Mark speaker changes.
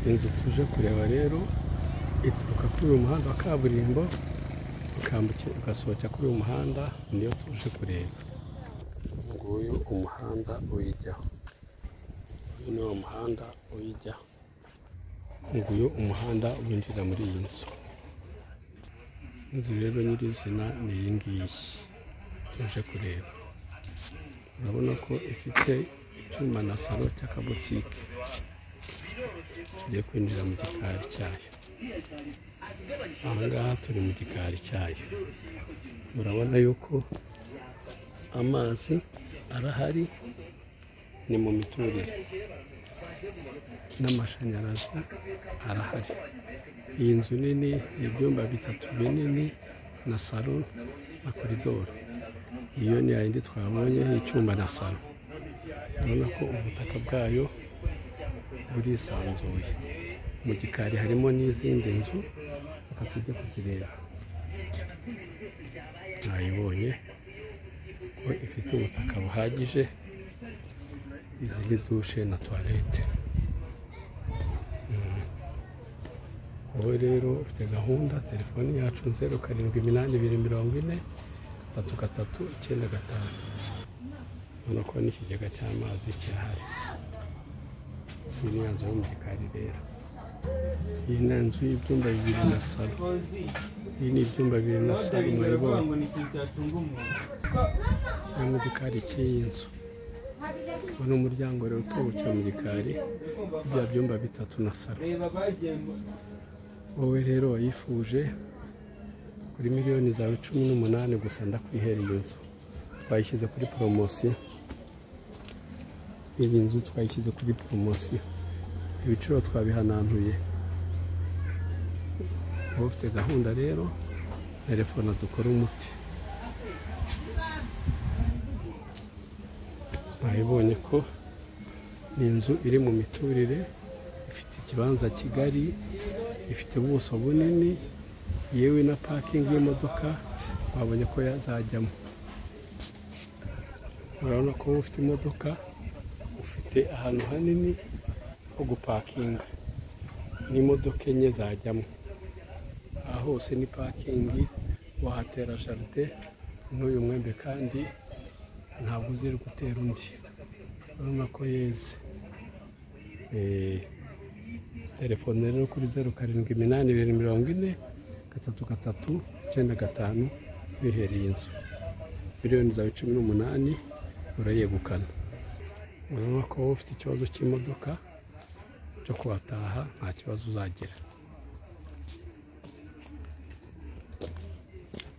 Speaker 1: inzu tuje kureba rero ituruka kuri uyu muhanda wa kaburimbo ugasohoka kuri uyu muhanda, niyo tuje kureba. Nguyu umuhanda uyijyaho, uyu ni wo muhanda uyijyaho. Nguyu umuhanda winjira muri iyi nzu. Inzu rero nyirizina ni iyi ngiyi tuje kureba. Urabona ko ifite icyuma na salo cy'akabotike. Tugiye kwinjira mu gikari cyayo. Aha ngaha turi mu gikari cyayo. Murabona yuko amazi arahari, ni mu miturire, n'amashanyarazi arahari. Iyi nzu nini, ibyumba 3 binini na salo na koridoro. Iyo ni yindi twabonye y'icyumba na salo. Urabona ko ubutaka bwayo burisanzuye. Mu gikari harimo n'izindi nzu, reka tujye kuzireba. Mwayibonye ko ifite ubutaka buhagije. Izi ni dushe na toilette. Wowe rero ufite gahunda, telefoni yacu 078240 339. Urabona ko n'ikigega cy'amazi kirahari. Iyi ni inzu yo mu gikari rero. Iyi ni inzu y'ibyumba 2 na salo. Iyi ni ibyumba 2 na salo, mwayibonye. Ni mu gikari cy'iyi nzu. Uno umuryango rero utobokeye mu gikari, ibya byumba 3 na salo. Wowe rero wayifuje kuri miliyoni zawe 18 gusa ndakwihera iyo nzu. Twayishyize kuri poromosiyo. Iyi nzu twayishyize kuri poromosiyo. Ibiciro twabihanantuye. Wowe ufite gahunda rero, telefona dukora umuti. Mwayibonye ko ni inzu iri mu miturire, ifite ikibanza kigari, ifite ubuso bunini, yewe na parking y'imodoka wabonye ko yazajyamo. Urabona ko ufite imodoka, ufite ahantu hanini ho gupakinga, n'imodoka enye zajyamo. Aha hose ni parking, wahatera jardin n'uyu mwembe kandi ntabwo uziri gutera undi. Urabona ko yeze. Telefone rero kuri 078240 339 bihereye inzu. Miliyoni zawe 18 urayegukana. Urabona ko ufite ikibazo cy'imodoka cyo kuhataha nta kibazo uzagira.